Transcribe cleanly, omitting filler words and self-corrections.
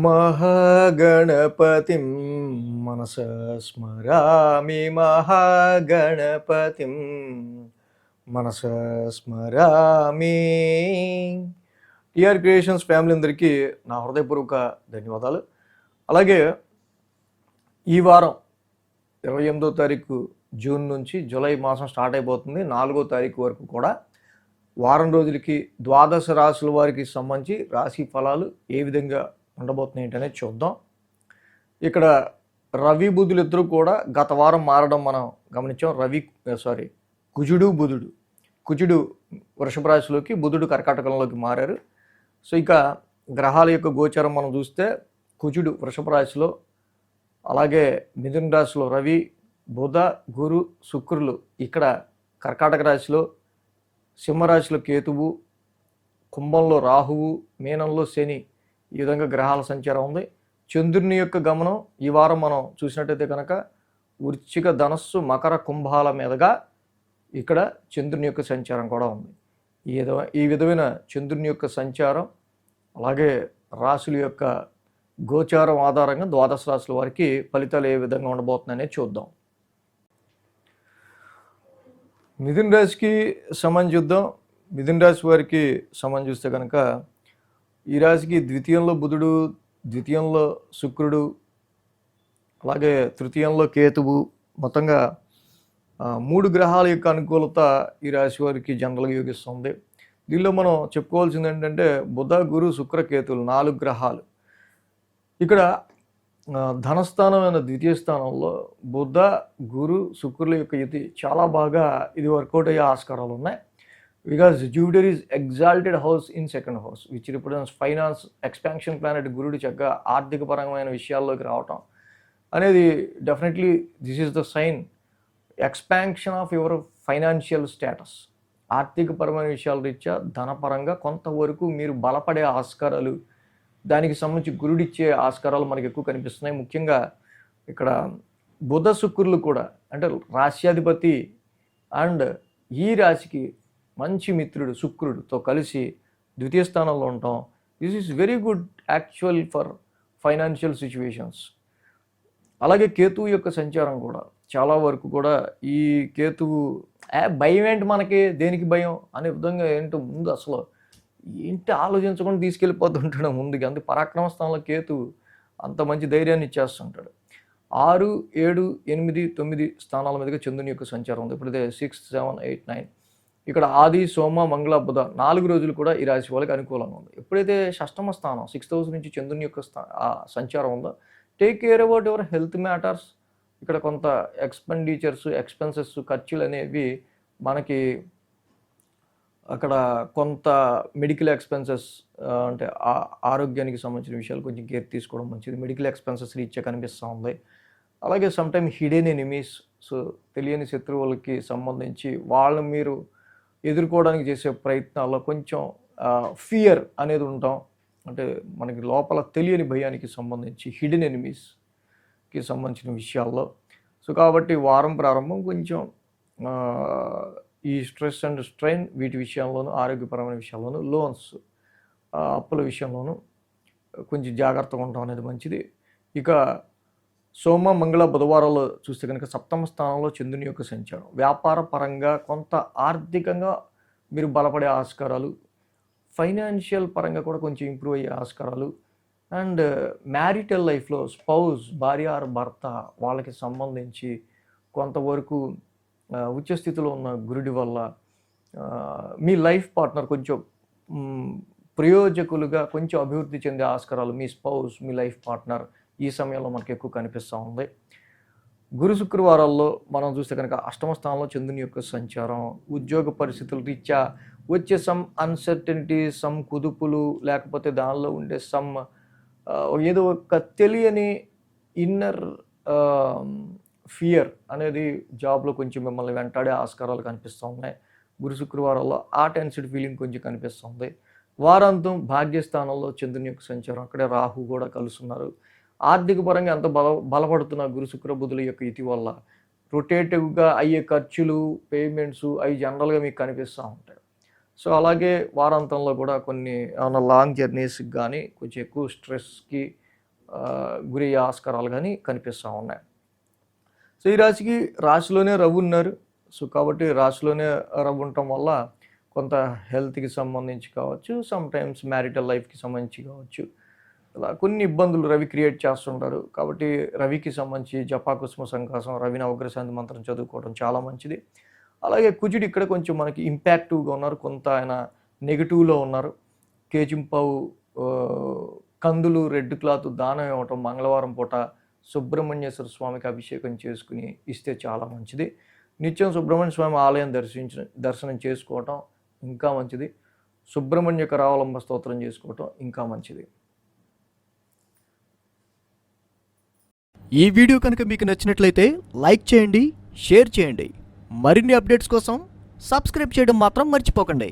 మహాగణపతిం మనసా స్మరామి మహాగణపతిం మనసా స్మరామి. TR creations family అందరికీ నా హృదయపూర్వక ధన్యవాదాలు. అలాగే ఈ వారం 28వ తారీఖు జూన్ నుంచి జూలై మాసం స్టార్ట్ అయిపోతుంది. 4వ తారీఖు వరకు కూడా వారం రోజులకి ద్వాదశ రాశుల వారికి సంబంధించి రాశి ఫలాలు ఏ విధంగా ఉండబోతున్నాయి ఏంటనేది చూద్దాం. ఇక్కడ రవి బుధులు ఇద్దరు కూడా గత వారం మారడం మనం గమనించాం. కుజుడు బుధుడు, కుజుడు వృషభ రాశిలోకి, బుధుడు కర్కాటకంలోకి మారారు. సో ఇక గ్రహాల యొక్క గోచారం మనం చూస్తే కుజుడు వృషభ రాశిలో, అలాగే మిథున రాశిలో రవి, బుధ, గురు, శుక్రులు ఇక్కడ కర్కాటక రాశిలో, సింహరాశిలో కేతువు, కుంభంలో రాహువు, మీనంలో శని, ఈ విధంగా గ్రహాల సంచారం ఉంది. చంద్రుని యొక్క గమనం ఈ వారం మనం చూసినట్టయితే కనుక వృశ్చిక, ధనస్సు, మకర, కుంభాల మీదుగా ఇక్కడ చంద్రుని యొక్క సంచారం కూడా ఉంది. ఈ విధమైన చంద్రుని యొక్క సంచారం అలాగే రాశుల యొక్క గోచారం ఆధారంగా ద్వాదశ రాశుల వారికి ఫలితాలు ఏ విధంగా ఉండబోతున్నాయనేది చూద్దాం. మిథున రాశికి సంబంధించి చూద్దాం. మిథున రాశి వారికి సంబంధించి చూస్తే కనుక ఈ రాశికి ద్వితీయంలో బుధుడు, ద్వితీయంలో శుక్రుడు, అలాగే తృతీయంలో కేతువు, మొత్తంగా 3 గ్రహాల యొక్క అనుకూలత ఈ రాశి వారికి జనరల్గా యోగిస్తుంది. దీనిలో మనం చెప్పుకోవాల్సింది ఏంటంటే బుధ, గురు, శుక్ర, కేతువులు 4 గ్రహాలు. ఇక్కడ ధనస్థానమైన ద్వితీయ స్థానంలో బుధ, గురు, శుక్రుల యొక్క యుతి చాలా బాగా ఇది వర్కౌట్ అయ్యే ఆస్కారాలు ఉన్నాయి. Because Jupiter is exalted house in second house which represents finance, expansion planet గురుడు చక్కగా ఆర్థిక పరమైన విషయాల్లోకి రావటం అనేది definitely this is the sign expansion of your financial status. ఆర్థిక పరమైన విషయాల రీత్యా ధనపరంగా కొంతవరకు మీరు బలపడే ఆస్కారాలు, దానికి సంబంధించి గురుడిచ్చే ఆస్కారాలు మనకు ఎక్కువ కనిపిస్తున్నాయి. ముఖ్యంగా ఇక్కడ బుధ, శుక్రులు కూడా అంటే రాశ్యాధిపతి అండ్ ఈ రాశికి మంచి మిత్రుడు శుక్రుడితో కలిసి ద్వితీయ స్థానంలో ఉంటాం. This is very good actual for financial situations. అలాగే కేతువు యొక్క సంచారం కూడా చాలా వరకు కూడా ఈ కేతువు భయం ఏంటి మనకి, దేనికి భయం అనే విధంగా ఏంటో ముందు అసలు ఏంటి ఆలోచించకుండా తీసుకెళ్ళిపోతుంటాడు ముందుగా. అందుకే పరాక్రమ స్థానంలో కేతువు అంత మంచి ధైర్యాన్ని ఇచ్చేస్తుంటాడు. 6, 7, 8, 9 స్థానాల మీదుగా చంద్రుని యొక్క సంచారం ఉంది. ఇప్పుడైతే 6, 7, 8, 9 ఇక్కడ ఆది, సోమ, మంగళ, బుధ 4 రోజులు కూడా ఈ రాశి వాళ్ళకి అనుకూలంగా ఉంది. ఎప్పుడైతే షష్టమ స్థానం 6th హౌస్ నుంచి చంద్రుని యొక్క సంచారం ఉందో take care about your health matters. ఇక్కడ కొంత ఎక్స్పెన్సెస్ ఖర్చులు అనేవి మనకి అక్కడ కొంత మెడికల్ ఎక్స్పెన్సెస్ అంటే ఆరోగ్యానికి సంబంధించిన విషయాలు కొంచెం కేర్ తీసుకోవడం మంచిది. మెడికల్ ఎక్స్పెన్సెస్ రీత్యా కనిపిస్తూ ఉంది. అలాగే సమ్టైమ్ హిడెన్ ఎనిమీస్, సో తెలియని శత్రువులకి సంబంధించి వాళ్ళు మీరు ఎదుర్కోవడానికి చేసే ప్రయత్నాల్లో కొంచెం ఫియర్ అనేది ఉంటాం. అంటే మనకి లోపల తెలియని భయానికి సంబంధించి హిడెన్ ఎనిమీస్కి సంబంధించిన విషయాల్లో. సో కాబట్టి వారం ప్రారంభం కొంచెం ఈ స్ట్రెస్ అండ్ స్ట్రెయిన్ వీటి విషయంలోనూ, ఆరోగ్యపరమైన విషయాల్లోనూ, లోన్స్ అప్పుల విషయంలోనూ కొంచెం జాగ్రత్తగా ఉండటం అనేది మంచిది. ఇక సోమ, మంగళ, బుధవారాల్లో చూస్తే కనుక 7వ స్థానంలో చంద్రుని యొక్క సంచారం వ్యాపార పరంగా కొంత ఆర్థికంగా మీరు బలపడే ఆస్కారాలు, ఫైనాన్షియల్ పరంగా కూడా కొంచెం ఇంప్రూవ్ అయ్యే ఆస్కారాలు, అండ్ మ్యారిటల్ లైఫ్లో స్పౌజ్, భార్య ఆర్ భర్త వాళ్ళకి సంబంధించి కొంతవరకు ఉచ్చస్థితిలో ఉన్న గురుడి వల్ల మీ లైఫ్ పార్ట్నర్ కొంచెం ప్రయోజకులుగా కొంచెం అభివృద్ధి చెందే ఆస్కారాలు మీ స్పౌజ్, మీ లైఫ్ పార్ట్నర్ ఈ సమయంలో మనకు ఎక్కువ కనిపిస్తూ ఉంది. గురు, శుక్రవారాల్లో మనం చూస్తే కనుక 8వ స్థానంలో చంద్రుని యొక్క సంచారం ఉద్యోగ పరిస్థితుల రీత్యా వచ్చే సమ్ అన్సర్టనిటీ, సమ్ కుదుపులు, లేకపోతే దానిలో ఉండే సమ్ ఏదో ఒక తెలియని ఇన్నర్ ఫియర్ అనేది జాబ్లో కొంచెం మిమ్మల్ని వెంటాడే ఆస్కారాలు కనిపిస్తూ ఉన్నాయి. గురు, శుక్రవారాల్లో ఆ టెన్సిడ్ ఫీలింగ్ కొంచెం కనిపిస్తుంది. వారాంతం భాగ్యస్థానంలో చంద్రుని యొక్క సంచారం, అక్కడే రాహు కూడా కలుస్తున్నారు. ఆర్థిక పరంగా ఎంత బలపడుతున్న గురు, శుక్ర, బుధుల యొక్క ఇతి వల్ల రొటేటివ్గా అయ్యే ఖర్చులు, పేమెంట్స్ అవి జనరల్గా మీకు కనిపిస్తూ ఉంటాయి. సో అలాగే వారాంతంలో కూడా కొన్ని ఏమైనా లాంగ్ జర్నీస్కి కానీ కొంచెం ఎక్కువ స్ట్రెస్కి గురయ్యే ఆస్కారాలు కానీ కనిపిస్తూ ఉన్నాయి. సో ఈ రాశికి రాశిలోనే రవి ఉన్నారు. సో కాబట్టి రాశిలోనే రవి ఉండటం వల్ల కొంత హెల్త్కి సంబంధించి కావచ్చు, సమ్ టైమ్స్ మ్యారిటల్ లైఫ్కి సంబంధించి కావచ్చు, ఇలా కొన్ని ఇబ్బందులు రవి క్రియేట్ చేస్తుంటారు. కాబట్టి రవికి సంబంధించి జపాకుసుమ సంకాసం, రవి నవగ్రశాంతి మంత్రం చదువుకోవడం చాలా మంచిది. అలాగే కుజుడు ఇక్కడ కొంచెం మనకి ఇంపాక్టివ్గా ఉన్నారు, కొంత ఆయన నెగిటివ్లో ఉన్నారు. కేజింపావు కందులు రెడ్ క్లాత్ దానం ఇవ్వటం, మంగళవారం పూట సుబ్రహ్మణ్యేశ్వర స్వామికి అభిషేకం చేసుకుని ఇస్తే చాలా మంచిది. నిత్యం సుబ్రహ్మణ్య స్వామి ఆలయం దర్శనం చేసుకోవటం ఇంకా మంచిది. సుబ్రహ్మణ్య కరావలంబ స్తోత్రం చేసుకోవటం ఇంకా మంచిది. ఈ వీడియో కనుక మీకు నచ్చినట్లయితే లైక్ చేయండి, షేర్ చేయండి. మరిన్ని అప్డేట్స్ కోసం సబ్స్క్రైబ్ చేయడం మాత్రం మర్చిపోకండి.